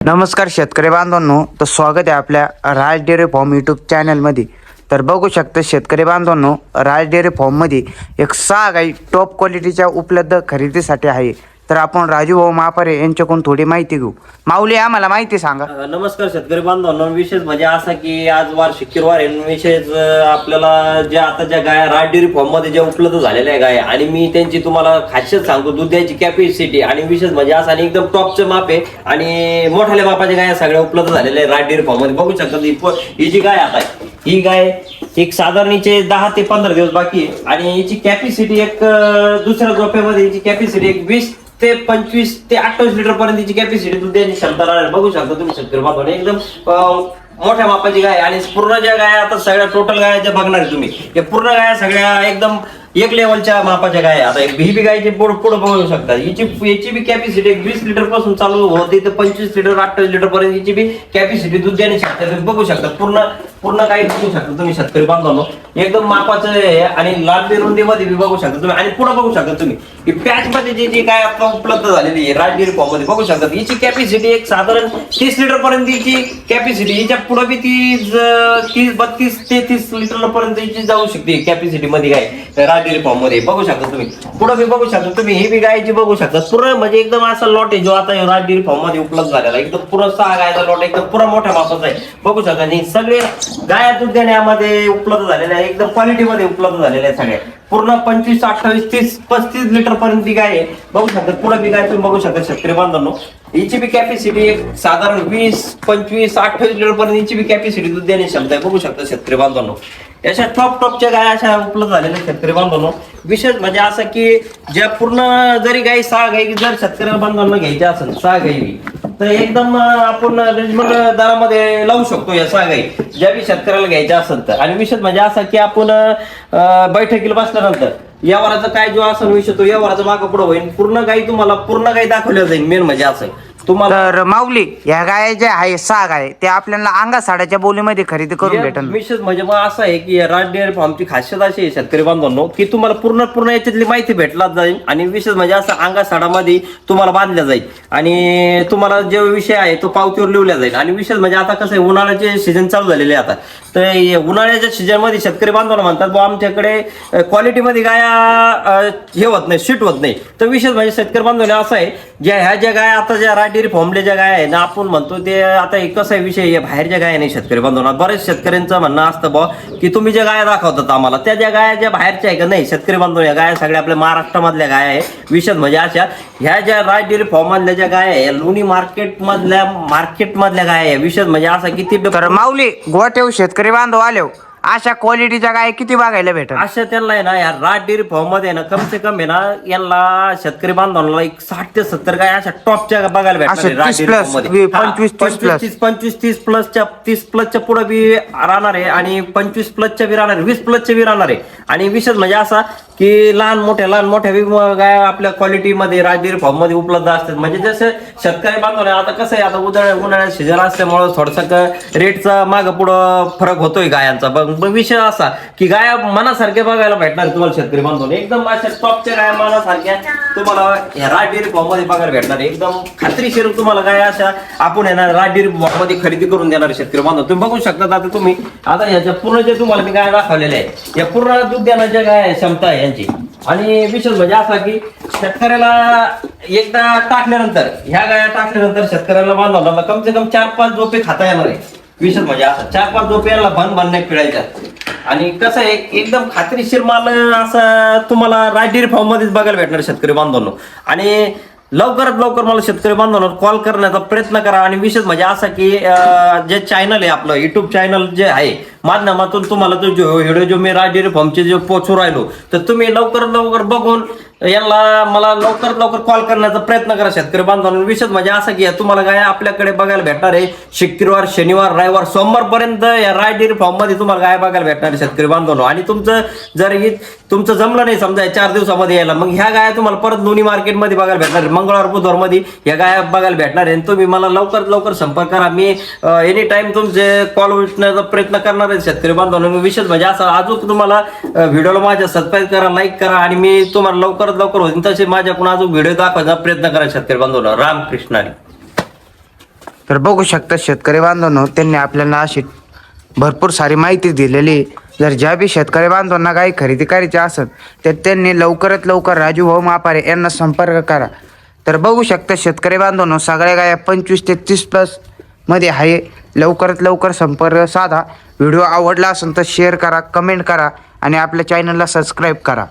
नमस्कार शेतकरी बांधवांनो, तर स्वागत आहे आपल्या राज डेअरी फार्म यूट्यूब चॅनलमध्ये. तर बघू शकता शेतकरी बांधवांनो, राज डेअरी फार्ममध्ये एक 6 गाई टॉप क्वालिटीच्या उपलब्ध खरेदीसाठी आहे. तर आपण राजू भाऊ मापारे यांच्याकडून थोडी माहिती घेऊ. माऊली, आम्हाला माहिती सांगा. नमस्कार शेतकरी बांधवांनो. विशेष म्हणजे असा की आज वार शुक्रवार आहे. विशेष आपल्याला ज्या गाया राज डेअरी फार्म मध्ये ज्या उपलब्ध झालेल्या गाया आणि मी त्यांची तुम्हाला खासियत सांगतो. दूध द्यायची कॅपॅसिटी आणि विशेष म्हणजे असा आणि एकदम टॉपचं माप आहे आणि मोठ्याल्या मापाच्या गाया सगळ्या उपलब्ध झालेल्या आहे राज डेअरी फार्म मध्ये. बघू शकता ही जी गाय आता आहे, ही गाय एक साधारण 10 ते 15 दिवस बाकी आहे आणि याची कॅपॅसिटी एक दुसऱ्या झोप्यामध्ये याची कॅपॅसिटी एक 20 ते 25 ते 28 लिटर पर्यंतची कॅपॅसिटी दूध देण्याची क्षमता राहणार. बघू शकता तुम्ही शेतकरी बांधवांनो, एकदम मोठ्या मापाची गाय आणि पूर्ण ज्या गाया आता सगळ्या टोटल गाया ज्या बघणार तुम्ही, या पूर्ण गाया सगळ्या एकदम एक लेवलच्या मापाच्या गाय. आता ही गायची पुढे बघू शकता. याची बी कॅपॅसिटी 20 लिटर पासून चालू होते तर 25 लिटर 28 लिटर पर्यंत याची बी कॅपॅसिटी दूध देण्याची क्षमता. बघू शकता पूर्ण गाय बघू शकता तुम्ही शेतकरी बांधवांनो, एकदम मापाचं आहे आणि लांबी रुंदीमध्ये बी बघू शकता तुम्ही. आणि पुढे बघू शकता तुम्ही की पॅच मध्ये जी गाय आता उपलब्ध झालेली आहे राज डेअरी फार्म मध्ये, बघू शकता हिची कॅपॅसिटी एक साधारण 30 लिटर पर्यंतची कॅपॅसिटी. हिच्या पुढे बी 32 ते 30 लिटर पर्यंत जाऊ शकते कॅपॅसिटी मध्ये गाय राज डेअरी फार्म मध्ये. बघू शकता तुम्ही पुढे बी बघू शकता तुम्ही, ही बी गायची बघू शकता. पूर्ण म्हणजे एकदम असा लॉट आहे जो आता राज डेअरी फार्म मध्ये उपलब्ध झालेला आहे. एकदम पुरा 6 गायचा लॉट एकदम पुरा मोठ्या मापाचा आहे. बघू शकता आणि सगळे गाया दूध देण्यामध्ये उपलब्ध झालेल्या आहे, एकदम क्वालिटी मध्ये उपलब्ध झालेल्या आहेत सगळ्या. पूर्ण 25, 28, 30, 35 लिटर पर्यंत गाय आहे. बघू शकता पुढे बी गाय तुम्ही बघू शकता शेतकरी बांधवांनो. हिची बी कॅपॅसिटी एक साधारण 20, 25, 28 लिटर पर्यंत हिची बी कॅपॅसिटी दूध देण्याची क्षमता आहे. बघू शकता शेतकरी बांधवांनो, अशा टॉपच्या गाय अशा उपलब्ध झालेल्या शेतकरी बांधवांनो. विशेष म्हणजे असं की ज्या पूर्ण जरी गाई 6 गाई जर शेतकरी बांधवांना घ्यायच्या असेल 6 गाई तर एकदम आपण रिजनेबल दरामध्ये लावू शकतो या 6 गाई ज्या बी शेतकऱ्याला घ्यायच्या असेल तर. आणि विशेष म्हणजे असं की आपण बैठकीला बसल्यानंतर यावराचा काय जो असेल विषय तो यावराचा मागं पुढे होईल. पूर्ण गाई दाखवल्या जाईल. मेन म्हणजे असं तुम्हाला. तर माऊली, या गाय ज्या आहे 6 गाय ते आपल्याला अंगा साड्याच्या बोलीमध्ये खरेदी करून भेटेल. विशेष म्हणजे मग असं आहे की राज डेअरी फार्मची खासियत अशी आहे शेतकरी बांधवांनो की तुम्हाला पूर्ण याच्यातली माहिती भेटला जाईल आणि विशेष म्हणजे असं अंगा साडामध्ये तुम्हाला बांधल्या जाईल आणि तुम्हाला जे विषय आहे तो पावतीवर लिहिला जाईल. आणि विशेष म्हणजे आता कसं आहे, उन्हाळ्याचे सीझन चालू झालेले आता, तर उन्हाळ्याच्या सीझन मध्ये शेतकरी बांधवांना म्हणतात बुवा आमच्याकडे क्वालिटीमध्ये गाया हे होत नाही, सीट होत नाही. तर विशेष म्हणजे शेतकरी बांधवांना असं आहे, ज्या गाया आता ज्या राज डेअरी फार्मले ज्या गाय आहे ना, आपण म्हणतो ते आता कसं आहे विषय, बाहेरच्या गाय नाही शेतकरी बांधवांना. बरेच शेतकऱ्यांचं म्हणणं असतं बुवा की तुम्ही ज्या गाया दाखवतात आम्हाला त्या ज्या गाया ज्या बाहेरच्या आहे का, नाही शेतकरी बांधव, या गाया सगळ्या आपल्या महाराष्ट्रामधल्या गाय आहे. विशेष म्हणजे अशा ह्या ज्या राज डेअरी फार्म मधल्या ज्या गाय आहे लोणी मार्केटमधल्या गाय आहे. विशेष म्हणजे असं किती. तर माऊली, गोठेव शेतकरी बांधव आले अशा क्वालिटीच्या गाय किती बघायला भेटेल? अशा त्यांना आहे ना या राज डेअरी फार्म मध्ये ना कम से कम आहे ना यांना शेतकरी बांधवांना एक 60 ते 70 गाय अशा टॉपच्या बघायला भेटणार. 25-30 प्लसच्या पुढे बी राहणार आहे आणि 25 प्लसच्या बी राहणार आहे, 20 प्लसच्या बी राहणार आहे. आणि विशेष म्हणजे असा की लहान मोठ्या गाय आपल्या क्वालिटीमध्ये राज डेअरी फार्म मध्ये उपलब्ध असतात. म्हणजे जसं शेतकरी बांधवांना आता कसं आहे, आता उन्हाळ्यात सीझन असल्यामुळे थोडंसं रेटचा मागं पुढं फरक होतोय गायांचा. विषय असा की गाया मनासारख्या बघायला भेटणार तुम्हाला शेतकरी बांधवांना. एकदम अशा टॉपच्या गाया मनासारख्या तुम्हाला या राज डेअरी फार्म मध्ये बघायला भेटणार. एकदम खात्रीशीर तुम्हाला गाया अशा आपण येणार राज डेअरी फार्म मध्ये खरेदी करून देणार शेतकरी बांधव. तुम्ही बघू शकता आता तुम्ही आता याच्या पूर्ण जे तुम्हाला मी गाय दाखवलेल्या आहे या पूर्ण दूध देण्याच्या गाय क्षमता आहे यांची. आणि विशेष म्हणजे असा की शेतकऱ्याला एकदा टाकल्यानंतर ह्या गाया टाकल्यानंतर शेतकऱ्याला बांधवांना कम से कम 4-5 झोपे खाता येणार आहे. विशेष म्हणजे असं 4-5 झोपे याला भन नाही पिळायच्या. आणि कसं आहे एकदम खात्रीशीर माल असं तुम्हाला राज डेअरी फार्म मध्येच बघायला भेटणार शेतकरी बांधवांनो. आणि लवकरात लवकर मला शेतकरी बांधवांना कॉल करण्याचा प्रयत्न करा. आणि विशेष म्हणजे असं की जे चॅनल आहे आपलं युट्यूब चॅनल जे आहे माध्यमातून तुम्हाला तो व्हिडिओ जो मी राज डेअरी फार्मचे जे पोहोचू राहिलो तर तुम्ही लवकरात लवकर बघून याला मला लवकरात लवकर कॉल करण्याचा प्रयत्न करा शेतकरी बांधवांना. विशेष म्हणजे असं की तुम्हाला गाय आपल्याकडे बघायला भेटणार आहे शुक्रवार, शनिवार, रविवार, सोमवार पर्यंत या राज डेअरी फार्म मध्ये तुम्हाला गाय बघायला भेटणार आहे शेतकरी बांधवांनो. आणि तुमचं जमलं नाही समजा 4 दिवसामध्ये यायला, मग ह्या गाया तुम्हाला परत लोणी मार्केटमध्ये बघायला भेटणार आहे. मंगळवार बुधवार मध्ये या गाया बघायला भेटणार आहे. तुम्ही मला लवकरात लवकर संपर्क करा. मी एनी टाइम तुमचे कॉल उचलण्याचा प्रयत्न करणार आहे शेतकरी बांधवांनो. विशेष म्हणजे असं अजून तुम्हाला व्हिडिओला माझ्या सबस्क्राईब करा, लाईक करा आणि मी तुम्हाला लवकर होईल तसे माझ्याकडून अजून व्हिडिओ दाखवायचा प्रयत्न करा शेतकरी बांधवांनो. रामकृष्ण हरी. तर बघू शकता शेतकरी बांधवांनो, त्यांनी आपल्याला अशी भरपूर सारी माहिती दिलेली आहे. जर ज्या बी शेतकरी बांधवांना गाई खरेदी करायची असेल तर त्यांनी लवकरात लवकर राजू भाऊ मापारे यांना संपर्क करा. तर बघू शकता शेतकरी बांधवांनो, सगळ्या गाया 25 ते 30+ मध्ये आहे. लवकरात लवकर संपर्क साधा. व्हिडिओ आवडला असेल तर शेअर करा, कमेंट करा आणि आपल्या चॅनलला सबस्क्राईब करा.